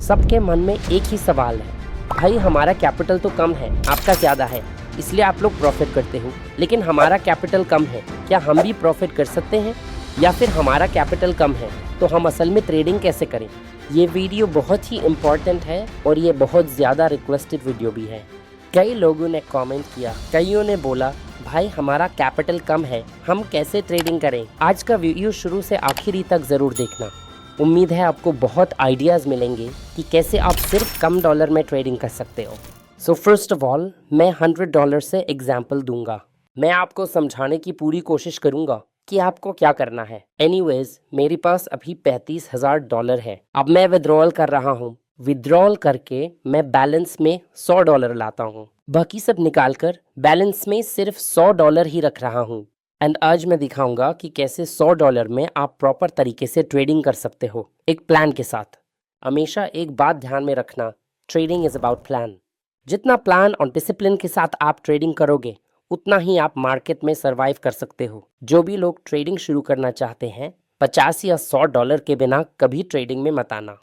सबके मन में एक ही सवाल है, भाई हमारा कैपिटल तो कम है, आपका ज़्यादा है, इसलिए आप लोग प्रॉफिट करते हो, लेकिन हमारा कैपिटल कम है, क्या हम भी प्रॉफिट कर सकते हैं? या फिर हमारा कैपिटल कम है तो हम असल में ट्रेडिंग कैसे करें? ये वीडियो बहुत ही इम्पॉर्टेंट है और ये बहुत ज़्यादा रिक्वेस्टेड वीडियो भी है। कई लोगों ने कमेंट किया, कईयों ने बोला भाई हमारा कैपिटल कम है, हम कैसे ट्रेडिंग करें? आज का वीडियो शुरू से आखिरी तक ज़रूर देखना। उम्मीद है आपको बहुत आइडियाज़ मिलेंगे कि कैसे आप सिर्फ कम डॉलर में ट्रेडिंग कर सकते हो। सो फर्स्ट ऑफ ऑल मैं $100 से एग्जाम्पल दूंगा। मैं आपको समझाने की पूरी कोशिश करूंगा कि आपको क्या करना है। एनीवेज मेरे पास अभी $35,000 है। अब मैं विड्रॉल कर रहा हूँ। विड्रॉल करके मैं बैलेंस में $100 लाता हूँ, बाकी सब निकाल कर बैलेंस में सिर्फ $100 ही रख रहा हूँ। एंड आज मैं दिखाऊंगा कि कैसे $100 में आप प्रॉपर तरीके से ट्रेडिंग कर सकते हो, एक प्लान के साथ। हमेशा एक बात ध्यान में रखना, ट्रेडिंग इज अबाउट प्लान। जितना प्लान और डिसिप्लिन के साथ आप ट्रेडिंग करोगे उतना ही आप मार्केट में सरवाइव कर सकते हो। जो भी लोग ट्रेडिंग शुरू करना चाहते हैं, 50 या $100 के बिना कभी ट्रेडिंग में मत आना।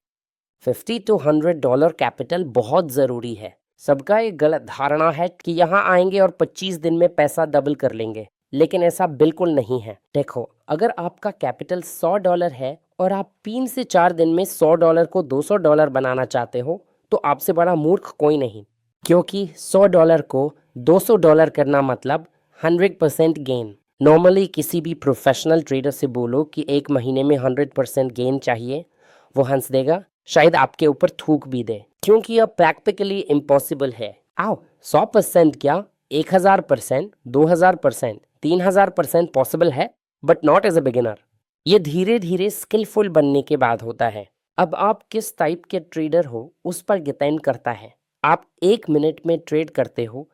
$50 to $100 कैपिटल बहुत ज़रूरी है। सबका एक गलत धारणा है कि यहाँ आएंगे और 25 दिन में पैसा डबल कर लेंगे, लेकिन ऐसा बिल्कुल नहीं है। देखो, अगर आपका कैपिटल $100 है और आप 3 से 4 दिन में $100 को $200 बनाना चाहते हो तो आपसे बड़ा मूर्ख कोई नहीं, क्योंकि $100 को $200 करना मतलब 100% गेन। नॉर्मली किसी भी प्रोफेशनल ट्रेडर से बोलो कि एक महीने में 100% गेन चाहिए, वो हंस देगा, शायद आपके ऊपर थूक भी दे, क्योंकि यह प्रैक्टिकली इम्पॉसिबल है। आओ 100% क्या, 1000%, 2000%, 3000% पॉसिबल है, but not as a beginner. ये धीरे धीरे स्किलफुल बनने के बाद होता है। अब आप किस टाइप के ट्रेडर हो उस पर डिपेंड करता है। आप 1 मिनट में ट्रेड करते हो,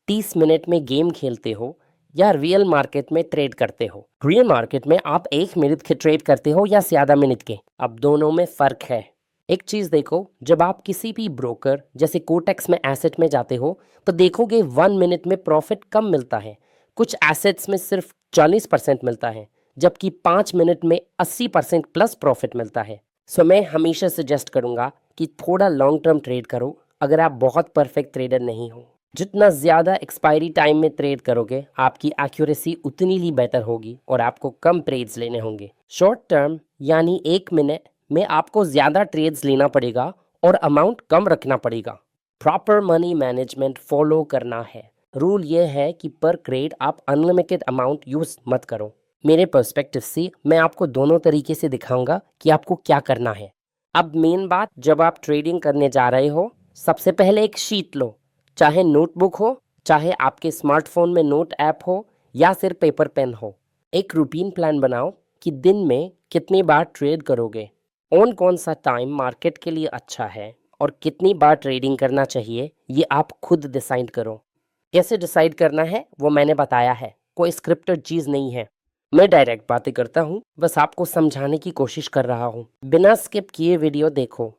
30 मिनट में गेम खेलते हो, या रियल मार्केट में ट्रेड करते हो। रियल मार्केट में आप 1 मिनट के ट्रेड करते हो या ज़्यादा मिनट के, अब दोनों में फ़र्क है। एक चीज़ देखो, जब आप किसी भी ब्रोकर जैसे कोटेक्स में एसेट में जाते हो तो देखोगे 1 मिनट में प्रॉफिट कम मिलता है। कुछ एसेट्स में सिर्फ 40% मिलता है, जबकि 5 मिनट में 80% प्लस प्रॉफिट मिलता है। सो मैं हमेशा सजेस्ट करूँगा कि थोड़ा लॉन्ग टर्म ट्रेड करो अगर आप बहुत परफेक्ट ट्रेडर नहीं हो। जितना ज़्यादा एक्सपायरी टाइम में ट्रेड करोगे आपकी एक्यूरेसी उतनी ही बेटर होगी और आपको कम ट्रेड्स लेने होंगे। शॉर्ट टर्म यानी 1 मिनट में आपको ज़्यादा ट्रेड्स लेना पड़ेगा और अमाउंट कम रखना पड़ेगा। प्रॉपर मनी मैनेजमेंट फॉलो करना है। रूल ये है कि पर ट्रेड आप अनलिमिटेड अमाउंट यूज़ मत करो। मेरे पर्सपेक्टिव से मैं आपको दोनों तरीके से दिखाऊंगा कि आपको क्या करना है। अब मेन बात, जब आप ट्रेडिंग करने जा रहे हो सबसे पहले एक शीट लो, चाहे नोटबुक हो, चाहे आपके स्मार्टफोन में नोट ऐप हो, या सिर्फ पेपर पेन हो। एक रूटीन प्लान बनाओ कि दिन में कितनी बार ट्रेड करोगे, कौन सा टाइम मार्केट के लिए अच्छा है और कितनी बार ट्रेडिंग करना चाहिए, ये आप खुद डिसाइड करो। कैसे डिसाइड करना है वो मैंने बताया है, कोई स्क्रिप्टेड चीज़ नहीं है। मैं डायरेक्ट बातें करता हूँ, बस आपको समझाने की कोशिश कर रहा हूँ। बिना स्किप किए वीडियो देखो।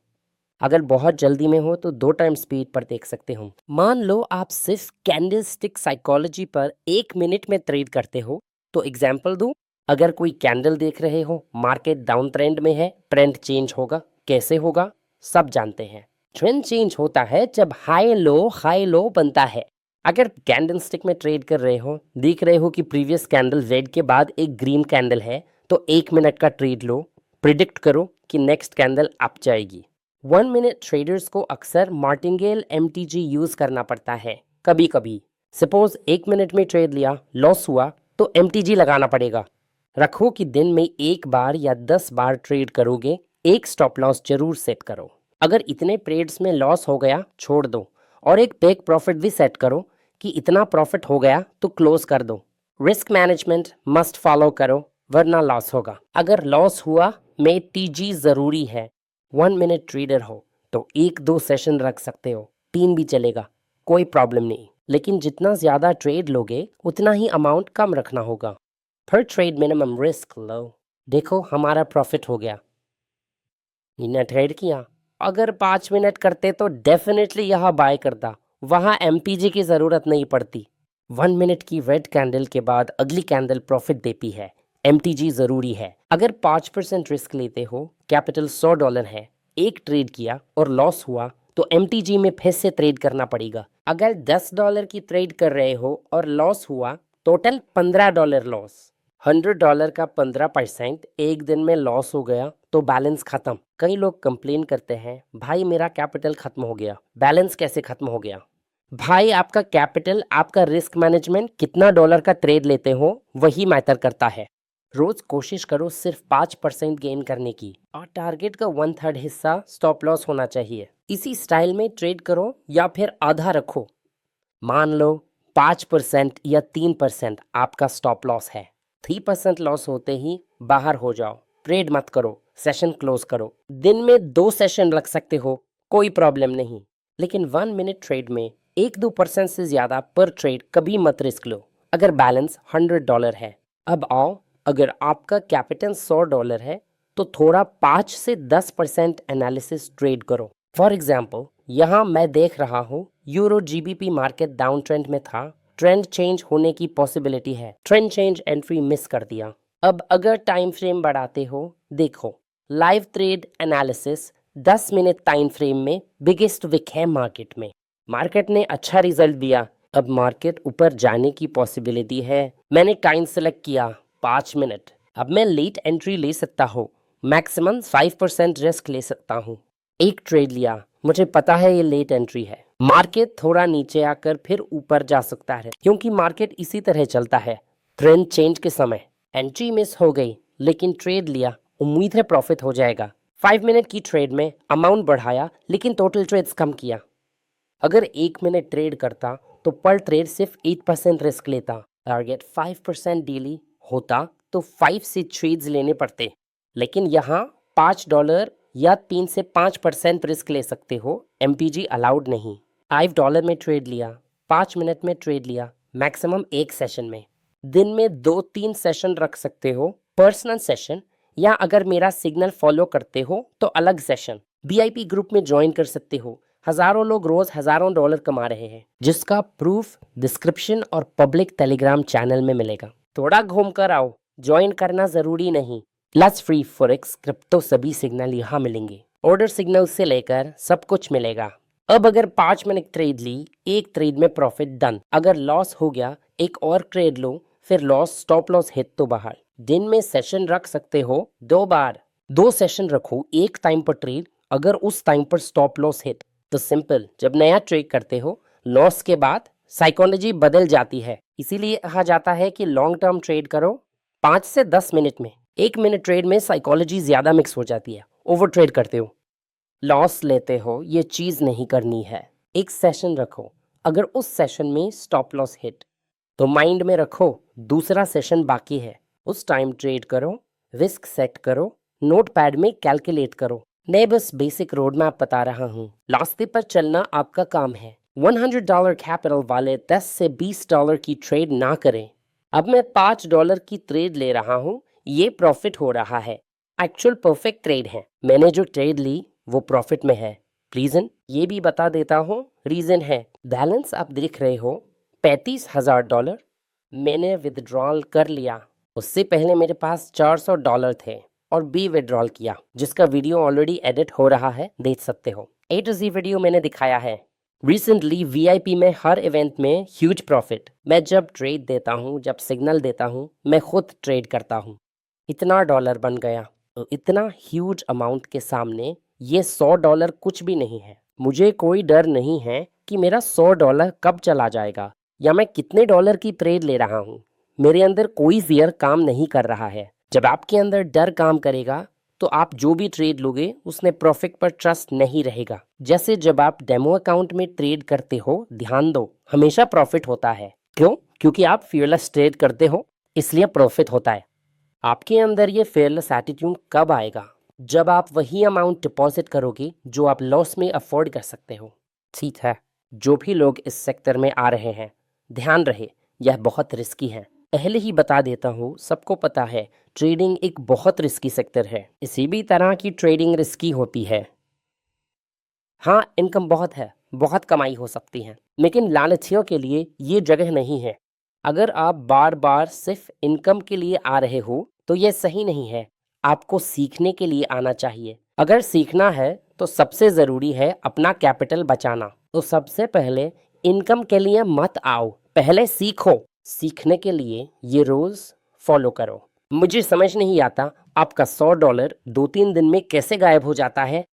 अगर बहुत जल्दी में हो तो 2 टाइम स्पीड पर देख सकते हो। मान लो आप सिर्फ कैंडलस्टिक साइकोलॉजी पर 1 मिनट में ट्रेड करते हो, तो एग्जाम्पल दूं, अगर कोई कैंडल देख रहे हो, मार्केट डाउन ट्रेंड में है, ट्रेंड चेंज होगा। कैसे होगा सब जानते हैं। ट्रेंड चेंज होता है जब हाई लो बनता है। अगर कैंडलस्टिक में ट्रेड कर रहे हो, देख रहे हो कि प्रीवियस कैंडल रेड के बाद एक ग्रीन कैंडल है, तो 1 मिनट का ट्रेड लो, प्रिडिक्ट करो कि नेक्स्ट कैंडल अप जाएगी। 1 मिनट ट्रेडर्स को अक्सर मार्टिंगेल MTG यूज़ करना पड़ता है। कभी कभी सपोज 1 मिनट में ट्रेड लिया, लॉस हुआ तो MTG लगाना पड़ेगा। रखो कि दिन में 1 बार या 10 बार ट्रेड करोगे, एक स्टॉप लॉस जरूर सेट करो। अगर इतने ट्रेड्स में लॉस हो गया छोड़ दो, और एक टेक प्रॉफिट भी सेट करो कि इतना प्रॉफिट हो गया तो क्लोज कर दो। रिस्क मैनेजमेंट मस्ट फॉलो करो, वरना लॉस होगा। अगर लॉस हुआ में TG ज़रूरी है। 1 मिनट ट्रेडर हो तो 1-2 सेशन रख सकते हो, 3 भी चलेगा, कोई प्रॉब्लम नहीं। लेकिन जितना ज़्यादा ट्रेड लोगे उतना ही अमाउंट कम रखना होगा। पर ट्रेड मिनिमम रिस्क लो। देखो हमारा प्रॉफिट हो गया, इन्हें ट्रेड किया। अगर 5 मिनट करते तो डेफिनेटली यहाँ बाय करता, वहाँ MPG की ज़रूरत नहीं पड़ती। 1 मिनट की रेड कैंडल के बाद अगली कैंडल प्रॉफिट देती है, MTG ज़रूरी है। अगर 5% रिस्क लेते हो, कैपिटल $100 है, एक ट्रेड किया और लॉस हुआ तो MTG में फिर से ट्रेड करना पड़ेगा। अगर $10 की ट्रेड कर रहे हो और लॉस हुआ, टोटल $15 लॉस। $100 का 15% एक दिन में लॉस हो गया तो बैलेंस खत्म। कई लोग कंप्लेन करते हैं, भाई मेरा कैपिटल खत्म हो गया। बैलेंस कैसे खत्म हो गया? भाई आपका कैपिटल, आपका रिस्क मैनेजमेंट, कितना डॉलर का ट्रेड लेते हो वही मैटर करता है। रोज कोशिश करो सिर्फ 5% गेन करने की और टारगेट का 1/3 हिस्सा स्टॉप लॉस होना चाहिए। इसी स्टाइल में ट्रेड करो या फिर आधा रखो। मान लो 5% या 3% आपका स्टॉप लॉस है। 3% लॉस होते ही बाहर हो जाओ, ट्रेड मत करो, सेशन क्लोज करो। दिन में 2 सेशन रख सकते हो, कोई प्रॉब्लम नहीं, लेकिन 1 मिनट ट्रेड में 1-2% से ज्यादा पर ट्रेड कभी मत रिस्क लो अगर बैलेंस $100 है। अब आओ, अगर आपका कैपिटल $100 है तो थोड़ा 5 से 10% एनालिसिस ट्रेड करो। फॉर एग्जाम्पल, यहाँ मैं देख रहा हूँ euro GBP market down trend में था, ट्रेंड चेंज होने की पॉसिबिलिटी है, ट्रेंड चेंज एंट्री मिस कर दिया। अब अगर टाइम फ्रेम बढ़ाते हो, देखो live trade analysis 10 minute time frame में बिगेस्ट विक है मार्केट में। मार्केट ने अच्छा रिजल्ट दिया, अब मार्केट ऊपर जाने की पॉसिबिलिटी है। मैंने टाइम सेलेक्ट किया 5 मिनट। अब मैं लेट एंट्री ले सकता हूँ, मैक्सिमम 5% रिस्क ले सकता हूँ। एक ट्रेड लिया, मुझे पता है ये लेट एंट्री है, मार्केट थोड़ा नीचे आकर फिर ऊपर जा सकता है क्योंकि मार्केट इसी तरह चलता है। ट्रेंड चेंज के समय एंट्री मिस हो गई, लेकिन ट्रेड लिया, उम्मीद है प्रॉफिट हो जाएगा। 5 मिनट की ट्रेड में अमाउंट बढ़ाया लेकिन टोटल ट्रेड्स कम किया। अगर 1 मिनट ट्रेड करता तो पर ट्रेड सिर्फ 8% रिस्क लेता। टारगेट 5% डेली होता तो 5 से ट्रेड्स लेने पड़ते, लेकिन यहाँ $5 या 3 से 5% रिस्क ले सकते हो। MTG अलाउड नहीं। $5 में ट्रेड लिया, 5 मिनट में ट्रेड लिया, मैक्सिमम एक सेशन में। दिन में 2-3 सेशन रख सकते हो, पर्सनल सेशन, या अगर मेरा सिग्नल फॉलो करते हो तो अलग सेशन। VIP ग्रुप में ज्वाइन कर सकते हो। हजारों लोग रोज हजारों डॉलर कमा रहे हैं, जिसका प्रूफ डिस्क्रिप्शन और पब्लिक टेलीग्राम चैनल में मिलेगा। थोड़ा घूम कर आओ, ज्वाइन करना जरूरी नहीं। लट्स फ्री फॉरेक्स क्रिप्टो सभी सिग्नल यहाँ मिलेंगे, ऑर्डर सिग्नल से लेकर सब कुछ मिलेगा। अब अगर 5 मिनट ट्रेड ली, एक ट्रेड में प्रॉफिट डन। अगर लॉस हो गया, एक और ट्रेड लो, फिर लॉस, स्टॉप लॉस हिट तो बाहर। दिन में सेशन रख सकते हो 2 बार, 2 सेशन रखो एक टाइम पर ट्रेड। अगर उस टाइम पर स्टॉप लॉस हिट तो सिंपल, जब नया ट्रेड करते हो लॉस के बाद साइकोलॉजी बदल जाती है। इसीलिए कहा जाता है कि लॉन्ग टर्म ट्रेड करो 5 से 10 मिनट में। 1 मिनट ट्रेड में साइकोलॉजी ज्यादा मिक्स हो जाती है, ओवर ट्रेड करते हो, लॉस लेते हो। ये चीज नहीं करनी है। एक सेशन रखो, अगर उस सेशन में स्टॉप लॉस हिट तो माइंड में रखो दूसरा सेशन बाकी है, उस टाइम ट्रेड करो, रिस्क सेट करो, नोटपैड में कैलकुलेट करो। मैं बस बेसिक रोड मैप बता रहा हूँ, रास्ते पर चलना आपका काम है। $100 कैपिटल वाले 10 से $20 की ट्रेड ना करें। अब मैं $5 की ट्रेड ले रहा हूँ, ये प्रॉफिट हो रहा है, एक्चुअल परफेक्ट ट्रेड है। मैंने जो ट्रेड ली वो प्रॉफिट में है। रीजन ये भी बता देता हूँ। रीजन है, बैलेंस आप देख रहे हो $35,000 मैंने विदड्रॉल कर लिया। उससे पहले मेरे पास $400 थे और बी विड्रॉल किया, जिसका वीडियो ऑलरेडी एडिट हो रहा है, देख सकते हो। A to Z वीडियो मैंने दिखाया है। रिसेंटली VIP में हर इवेंट में ह्यूज प्रॉफिट। मैं जब ट्रेड देता हूँ, जब सिग्नल देता हूँ, मैं खुद ट्रेड करता हूँ। इतना डॉलर बन गया, तो इतना ह्यूज अमाउंट के सामने ये $100 कुछ भी नहीं है। मुझे कोई डर नहीं है कि मेरा $100 कब चला जाएगा या मैं कितने डॉलर की ट्रेड ले रहा हूँ। मेरे अंदर कोई फियर काम नहीं कर रहा है। जब आपके अंदर डर काम करेगा तो आप जो भी ट्रेड लोगे उसमें प्रॉफिट पर ट्रस्ट नहीं रहेगा। जैसे जब आप डेमो अकाउंट में ट्रेड करते हो, ध्यान दो, हमेशा प्रॉफिट होता है। क्यों? क्योंकि आप फियरलेस ट्रेड करते हो, इसलिए प्रॉफिट होता है। आपके अंदर ये फियरलेस एटीट्यूड कब आएगा? जब आप वही अमाउंट डिपॉजिट करोगे जो आप लॉस में अफोर्ड कर सकते हो। ठीक है, जो भी लोग इस सेक्टर में आ रहे हैं, ध्यान रहे, यह बहुत रिस्की है। पहले ही बता देता हूँ, सबको पता है ट्रेडिंग एक बहुत रिस्की सेक्टर है। इसी भी तरह की ट्रेडिंग रिस्की होती है। हाँ, इनकम बहुत है, बहुत कमाई हो सकती है, लेकिन लालचियों के लिए ये जगह नहीं है। अगर आप बार बार सिर्फ इनकम के लिए आ रहे हो तो यह सही नहीं है। आपको सीखने के लिए आना चाहिए, अगर सीखना है तो सबसे ज़रूरी है अपना कैपिटल बचाना। तो सबसे पहले इनकम के लिए मत आओ, पहले सीखो। सीखने के लिए ये रूल्स फॉलो करो। मुझे समझ नहीं आता आपका $100 2-3 दिन में कैसे गायब हो जाता है,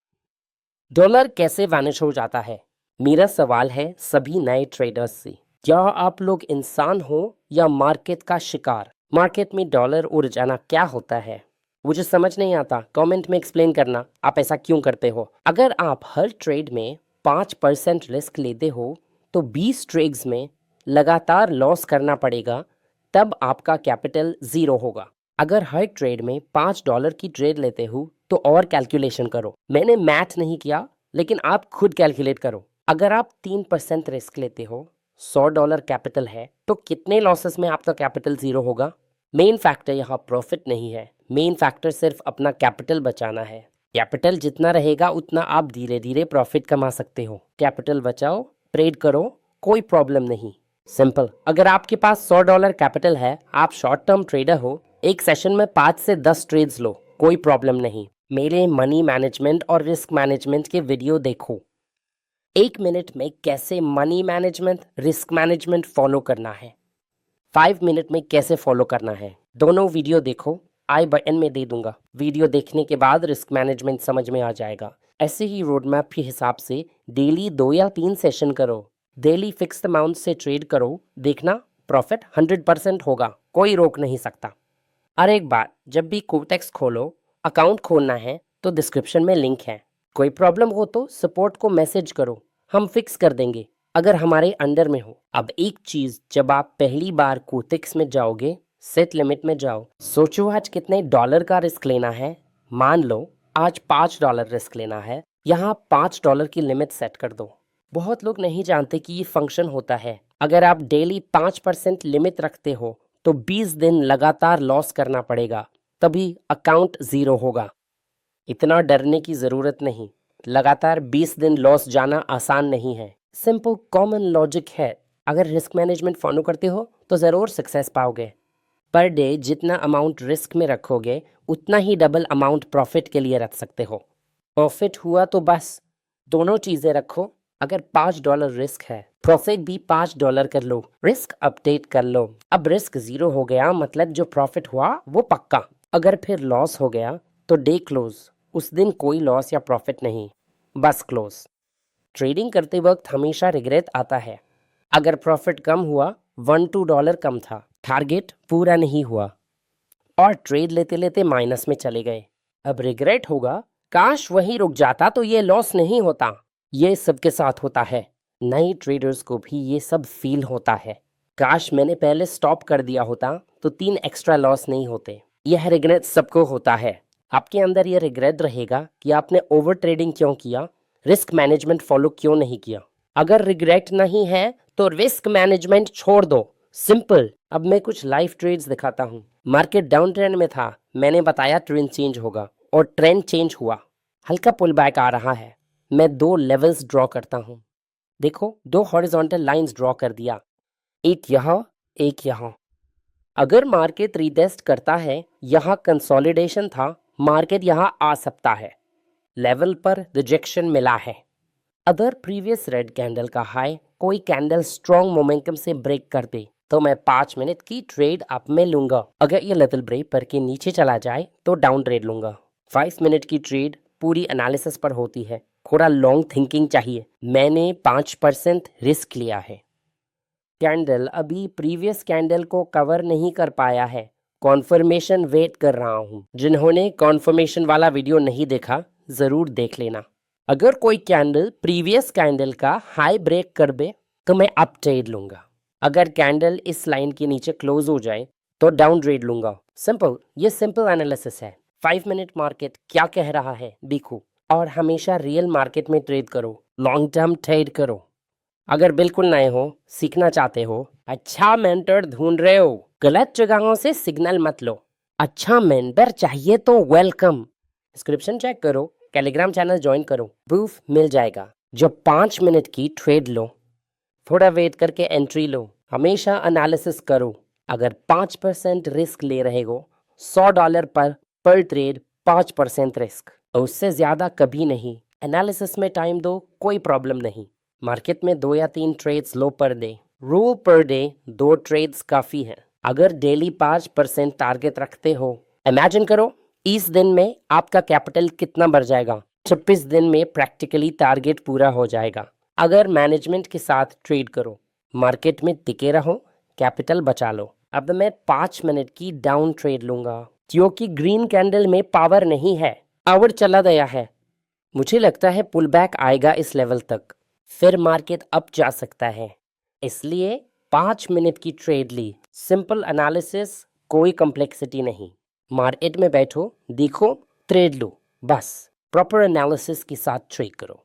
डॉलर कैसे वैनिश हो जाता है। मेरा सवाल है सभी नए ट्रेडर्स से, क्या आप लोग इंसान हो या मार्केट का शिकार? मार्केट में डॉलर उड़ जाना क्या होता है? मुझे समझ नहीं आता, कमेंट में एक्सप्लेन करना आप ऐसा क्यों करते हो। अगर आप हर ट्रेड में 5% रिस्क लेते हो तो 20 ट्रेड्स में लगातार लॉस करना पड़ेगा, तब आपका कैपिटल ज़ीरो होगा। अगर हर ट्रेड में $5 की ट्रेड लेते हो तो और कैलकुलेशन करो। मैंने मैथ नहीं किया, लेकिन आप खुद कैलकुलेट करो। अगर आप 3% रिस्क लेते हो, $100 कैपिटल है, तो कितने लॉसेस में आपका कैपिटल ज़ीरो होगा? मेन फैक्टर यहाँ प्रॉफिट नहीं है, मेन फैक्टर सिर्फ अपना कैपिटल बचाना है। कैपिटल जितना रहेगा उतना आप धीरे धीरे प्रॉफिट कमा सकते हो। कैपिटल बचाओ, ट्रेड करो, कोई प्रॉब्लम नहीं, सिंपल। अगर आपके पास $100 कैपिटल है, आप शॉर्ट टर्म ट्रेडर हो, एक सेशन में 5 से 10 ट्रेड्स लो, कोई प्रॉब्लम नहीं। मेरे मनी मैनेजमेंट और रिस्क मैनेजमेंट के वीडियो देखो। 1 मिनट में कैसे money management, risk management follow करना है, 5 मिनट में कैसे फॉलो करना है, दोनों वीडियो देखो, आई बटन में दे दूंगा। वीडियो देखने के बाद रिस्क मैनेजमेंट समझ में आ जाएगा। ऐसे ही रोड मैप के हिसाब से डेली 2 या 3 सेशन करो, डेली फिक्स्ड अमाउंट से ट्रेड करो, देखना प्रॉफिट 100% होगा, कोई रोक नहीं सकता। और एक बात, जब भी कोटेक्स खोलो, अकाउंट खोलना है तो डिस्क्रिप्शन में लिंक है। कोई प्रॉब्लम हो तो सपोर्ट को मैसेज करो, हम फिक्स कर देंगे अगर हमारे अंडर में हो। अब एक चीज, जब आप पहली बार कोटेक्स में जाओगे, सेट लिमिट में जाओ, सोचो आज कितने डॉलर का रिस्क लेना है। मान लो आज $5 रिस्क लेना है, यहाँ $5 की लिमिट सेट कर दो। बहुत लोग नहीं जानते कि ये फंक्शन होता है। अगर आप डेली 5% लिमिट रखते हो तो 20 दिन लगातार लॉस करना पड़ेगा, तभी अकाउंट ज़ीरो होगा। इतना डरने की ज़रूरत नहीं, लगातार 20 दिन लॉस जाना आसान नहीं है, सिंपल कॉमन लॉजिक है। अगर रिस्क मैनेजमेंट फॉलो करते हो तो ज़रूर सक्सेस पाओगे। पर डे जितना अमाउंट रिस्क में रखोगे उतना ही डबल अमाउंट प्रॉफिट के लिए रख सकते हो। प्रॉफिट हुआ तो बस, दोनों चीज़ें रखो। अगर $5 रिस्क है, प्रॉफिट भी $5 कर लो, रिस्क अपडेट कर लो। अब रिस्क ज़ीरो हो गया, मतलब जो प्रॉफिट हुआ वो पक्का। अगर फिर लॉस हो गया तो डे क्लोज, उस दिन कोई लॉस या प्रॉफिट नहीं, बस क्लोज। ट्रेडिंग करते वक्त हमेशा रिग्रेट आता है। अगर प्रॉफिट कम हुआ, $1-2 कम था, टारगेट पूरा नहीं हुआ और ट्रेड लेते लेते माइनस में चले गए, अब रिग्रेट होगा, काश वहीं रुक जाता तो ये लॉस नहीं होता। ये सबके साथ होता है, नए ट्रेडर्स को भी ये सब फील होता है। काश मैंने पहले स्टॉप कर दिया होता तो 3 एक्स्ट्रा लॉस नहीं होते। यह रिग्रेट सबको होता है। आपके अंदर यह रिग्रेट रहेगा कि आपने ओवर ट्रेडिंग क्यों किया, रिस्क मैनेजमेंट फॉलो क्यों नहीं किया। अगर रिग्रेट नहीं है तो रिस्क मैनेजमेंट छोड़ दो, सिंपल। अब मैं कुछ लाइव ट्रेड्स दिखाता हूँ। मार्केट डाउन ट्रेंड में था, मैंने बताया ट्रेंड चेंज होगा और ट्रेंड चेंज हुआ, हल्का पुल बैक आ रहा है। मैं 2 लेवल्स ड्रॉ करता हूँ, देखो 2 हॉरिजॉन्टल लाइंस ड्रॉ कर दिया, एक यहाँ एक यहाँ। अगर मार्केट रीटेस्ट करता है, यहाँ कंसोलिडेशन था, मार्केट यहाँ आ सकता है। लेवल पर रिजेक्शन मिला है। अगर प्रीवियस रेड कैंडल का हाई कोई कैंडल स्ट्रॉन्ग मोमेंटम से ब्रेक कर दे तो मैं 5 मिनट की ट्रेड अप में लूंगा। अगर ये लेवल ब्रेक पर के नीचे चला जाए तो डाउन ट्रेड लूंगा। 5 मिनट की ट्रेड पूरी एनालिसिस पर होती है, थोड़ा लॉन्ग थिंकिंग चाहिए। मैंने 5% रिस्क लिया है। कैंडल अभी प्रीवियस कैंडल को कवर नहीं कर पाया है, कॉन्फर्मेशन वेट कर रहा हूँ। जिन्होंने कॉन्फर्मेशन वाला वीडियो नहीं देखा ज़रूर देख लेना। अगर कोई कैंडल प्रीवियस कैंडल का हाई ब्रेक कर दे तो मैं अप ट्रेड लूंगा। अगर कैंडल इस लाइन के नीचे क्लोज हो जाए तो डाउन ट्रेड लूंगा। सिंपल, ये सिंपल एनालिसिस है। 5 मिनट मार्केट क्या कह रहा है देखो, और हमेशा रियल मार्केट में ट्रेड करो, लॉन्ग टर्म ट्रेड करो। अगर बिल्कुल नए हो, सीखना चाहते हो, अच्छा मेंटर ढूंढ रहे हो, गलत जगहों से सिग्नल मत लो। अच्छा मेंटर चाहिए तो वेलकम, डिस्क्रिप्शन चेक करो, टेलीग्राम चैनल ज्वाइन करो, प्रूफ मिल जाएगा। जब 5 मिनट की ट्रेड लो, थोड़ा वेट करके एंट्री लो, हमेशा एनालिसिस करो। अगर 5% रिस्क ले रहे हो, $100 पर ट्रेड 5% रिस्क, उससे ज़्यादा कभी नहीं। एनालिसिस में टाइम दो, कोई प्रॉब्लम नहीं। मार्केट में 2 या 3 ट्रेड्स लो per day. Rule per day 2 trades काफ़ी हैं। अगर डेली 5% टारगेट रखते हो, इमेजिन करो इस दिन में आपका कैपिटल कितना बढ़ जाएगा। 26 दिन में प्रैक्टिकली टारगेट पूरा हो जाएगा। अगर मैनेजमेंट के साथ ट्रेड करो, मार्केट में टिके रहो, कैपिटल बचा लो। अब मैं 5 मिनट की डाउन ट्रेड लूंगा, क्योंकि ग्रीन कैंडल में पावर नहीं है, आवर चला गया है। मुझे लगता है पुल बैक आएगा इस लेवल तक, फिर मार्केट अप जा सकता है, इसलिए 5 मिनट की ट्रेड ली। सिंपल एनालिसिस, कोई कॉम्प्लेक्सिटी नहीं। मार्केट में बैठो, देखो, ट्रेड लो, बस प्रॉपर एनालिसिस के साथ ट्रेड करो।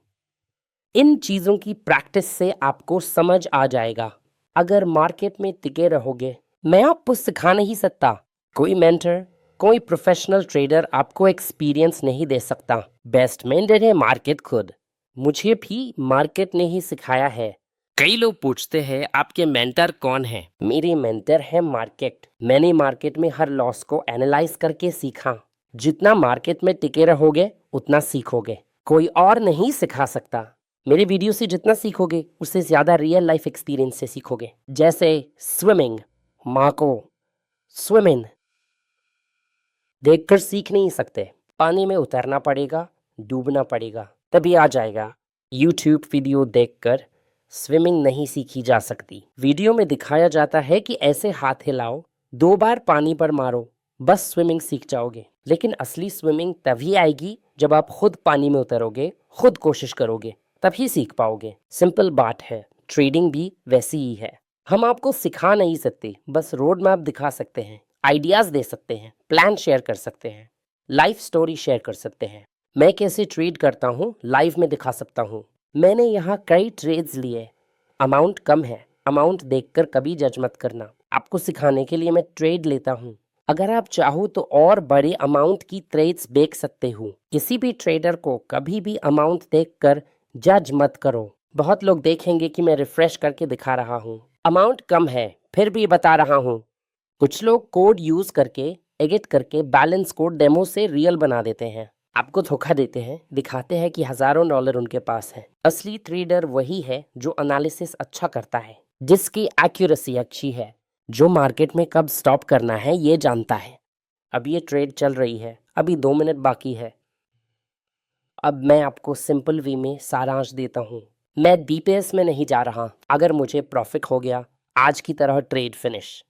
इन चीज़ों की प्रैक्टिस से आपको समझ आ जाएगा। अगर मार्केट में टिके रहोगे, मैं आपको सिखा नहीं सकता। कोई मेंटर, कोई प्रोफेशनल ट्रेडर आपको एक्सपीरियंस नहीं दे सकता। बेस्ट मेंटर है मार्केट खुद। मुझे भी मार्केट ने ही सिखाया है। कई लोग पूछते हैं आपके मेंटर कौन है? मेरे मेंटर है मार्केट। मैंने मार्केट में हर लॉस को एनालाइज करके सीखा। जितना मार्केट में टिके रहोगे उतना सीखोगे, कोई और नहीं सिखा सकता। मेरे वीडियो से जितना सीखोगे उससे ज़्यादा रियल लाइफ एक्सपीरियंस से सीखोगे। जैसे स्विमिंग, माँ को स्विमिंग देखकर सीख नहीं सकते, पानी में उतरना पड़ेगा, डूबना पड़ेगा, तभी आ जाएगा। यूट्यूब वीडियो देखकर स्विमिंग नहीं सीखी जा सकती। वीडियो में दिखाया जाता है कि ऐसे हाथ हिलाओ, 2 बार पानी पर मारो, बस स्विमिंग सीख जाओगे। लेकिन असली स्विमिंग तभी आएगी जब आप खुद पानी में उतरोगे, खुद कोशिश करोगे, तभी सीख पाओगे। सिंपल बात है, ट्रेडिंग भी वैसी ही है। हम आपको सिखा नहीं सकते, बस रोड मैप दिखा सकते हैं, आइडियाज़ दे सकते हैं, प्लान शेयर कर सकते हैं, लाइफ स्टोरी शेयर कर सकते हैं। मैं कैसे ट्रेड करता हूँ लाइव में दिखा सकता हूँ। मैंने यहाँ कई ट्रेड्स लिए, अमाउंट कम है, अमाउंट देखकर कभी जज मत करना। आपको सिखाने के लिए मैं ट्रेड लेता हूँ। अगर आप चाहो तो और बड़े अमाउंट की ट्रेड्स बेच सकते हो। किसी भी ट्रेडर को कभी भी अमाउंट देखकर जज मत करो। बहुत लोग देखेंगे कि मैं रिफ्रेश करके दिखा रहा हूँ, अमाउंट कम है, फिर भी बता रहा हूँ। कुछ लोग कोड यूज करके, एडिट करके बैलेंस कोड डेमो से रियल बना देते हैं, आपको धोखा देते हैं, दिखाते हैं कि हजारों डॉलर उनके पास है। असली ट्रेडर वही है जो एनालिसिस अच्छा करता है, जिसकी एक्यूरेसी अच्छी है, जो मार्केट में कब स्टॉप करना है ये जानता है। अब ये ट्रेड चल रही है, अभी 2 मिनट बाकी है। अब मैं आपको सिंपल वे में सारांश देता हूँ। मैं डीपीएस में नहीं जा रहा। अगर मुझे प्रॉफिट हो गया, आज की तरह ट्रेड फिनिश।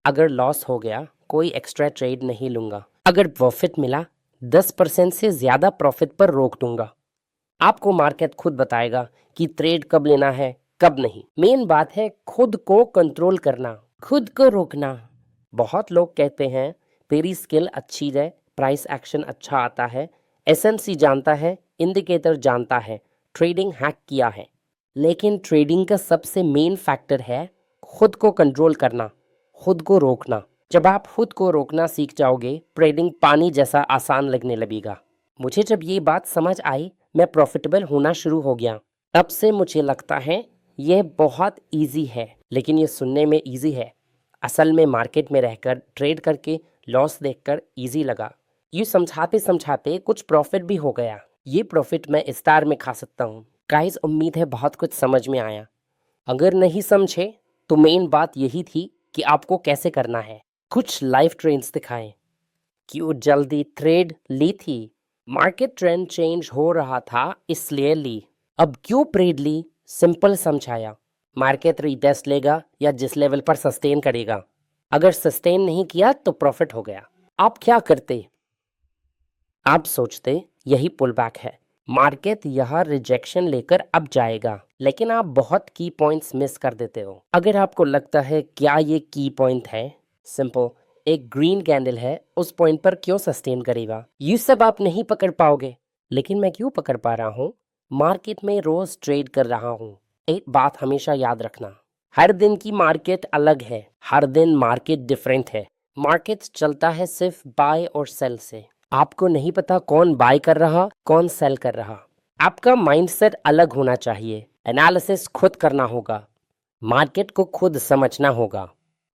अगर लॉस हो गया, कोई एक्स्ट्रा ट्रेड नहीं लूंगा। अगर प्रॉफिट मिला, 10% से ज़्यादा प्रॉफिट पर रोक दूंगा। आपको मार्केट खुद बताएगा कि ट्रेड कब लेना है, कब नहीं। मेन बात है खुद को कंट्रोल करना, खुद को रोकना। बहुत लोग कहते हैं तेरी स्किल अच्छी है, प्राइस एक्शन अच्छा आता है, एसएमसी जानता है, इंडिकेटर जानता है, ट्रेडिंग हैक किया है। लेकिन ट्रेडिंग का सबसे मेन फैक्टर है खुद को कंट्रोल करना, खुद को रोकना। जब आप खुद को रोकना सीख जाओगे, ट्रेडिंग पानी जैसा आसान लगने लगेगा। मुझे जब ये बात समझ आई, मैं प्रॉफिटेबल होना शुरू हो गया। तब से मुझे लगता है यह बहुत इजी है, लेकिन ये सुनने में इजी है, असल में मार्केट में रहकर ट्रेड करके लॉस देखकर इजी लगा। ये समझाते समझाते कुछ प्रॉफिट भी हो गया। ये प्रॉफिट मैं इफ्तार में खा सकता हूँ। गाइस, उम्मीद है बहुत कुछ समझ में आया। अगर नहीं समझे तो मेन बात यही थी कि आपको कैसे करना है। कुछ लाइव ट्रेंड्स दिखाएं। क्यों जल्दी ट्रेड ली थी? मार्केट ट्रेंड चेंज हो रहा था इसलिए ली। अब क्यों ट्रेड ली? सिंपल समझाया। मार्केट रीटेस्ट लेगा या जिस लेवल पर सस्टेन करेगा। अगर सस्टेन नहीं किया तो प्रॉफिट हो गया। आप क्या करते? आप सोचते यही पुल बैक है, मार्केट यह रिजेक्शन लेकर अब जाएगा, लेकिन आप बहुत की पॉइंट्स मिस कर देते हो। अगर आपको लगता है क्या ये की पॉइंट है, सिंपल, एक ग्रीन कैंडल है, उस पॉइंट पर क्यों सस्टेन करेगा, ये सब आप नहीं पकड़ पाओगे। लेकिन मैं क्यों पकड़ पा रहा हूँ? मार्केट में रोज ट्रेड कर रहा हूँ। एक बात हमेशा याद रखना, हर दिन की मार्केट अलग है, हर दिन मार्केट डिफरेंट है। मार्केट चलता है सिर्फ बाय और सेल से। आपको नहीं पता कौन बाय कर रहा, कौन सेल कर रहा। आपका माइंडसेट अलग होना चाहिए। एनालिसिस खुद करना होगा, मार्केट को खुद समझना होगा।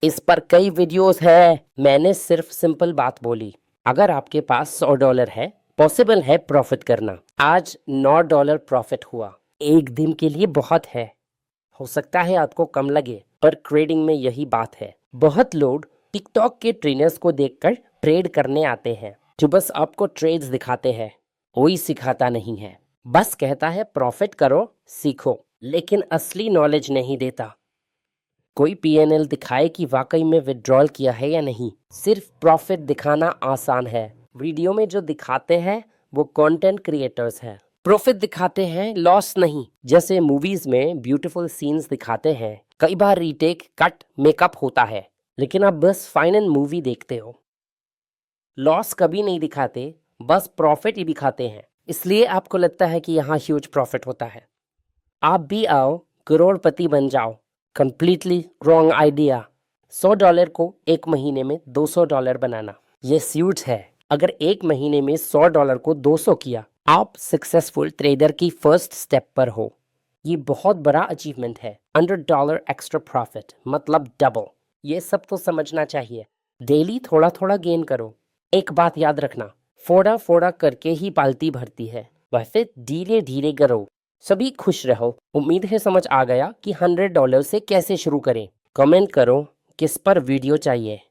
इस पर कई वीडियोस है, मैंने सिर्फ सिंपल बात बोली। अगर आपके पास $100 है पॉसिबल है प्रॉफिट करना। आज $9 प्रॉफिट हुआ। एक दिन के लिए बहुत है। हो सकता है आपको कम लगे, पर ट्रेडिंग में यही बात है। बहुत लोग टिकटॉक के ट्रेनर्स को देखकर ट्रेड करने आते हैं, जो बस आपको ट्रेड्स दिखाते हैं। कोई सिखाता नहीं है, बस कहता है प्रॉफिट करो, सीखो, लेकिन असली नॉलेज नहीं देता। कोई पीएनएल दिखाए कि वाकई में विड्रॉल किया है या नहीं। सिर्फ प्रॉफिट दिखाना आसान है। वीडियो में जो दिखाते हैं वो कंटेंट क्रिएटर्स हैं। प्रॉफिट दिखाते हैं, लॉस नहीं। जैसे मूवीज में ब्यूटीफुल सीन्स दिखाते हैं, कई बार रीटेक, कट, मेकअप होता है, लेकिन आप बस फाइनल मूवी देखते हो। लॉस कभी नहीं दिखाते, बस प्रॉफिट ही दिखाते हैं। इसलिए आपको लगता है कि यहाँ ह्यूज प्रॉफिट होता है। आप भी आओ, करोड़पति बन जाओ। Completely wrong idea. $100 को एक महीने में $200 बनाना, ये स्यूट्स है। अगर एक महीने में $100 को 200 किया, आप सक्सेसफुल ट्रेडर की फर्स्ट स्टेप पर हो। ये बहुत बड़ा अचीवमेंट है। $100 एक्स्ट्रा प्रॉफिट मतलब डबल। ये सब तो समझना चाहिए। डेली थोड़ा थोड़ा गेन करो। एक बात याद रखना, फोड़ा फोड़ा करके ही पालती भरती है, वैसे धीरे धीरे करो। सभी खुश रहो। उम्मीद है समझ आ गया कि $100 से कैसे शुरू करें। कमेंट करो किस पर वीडियो चाहिए।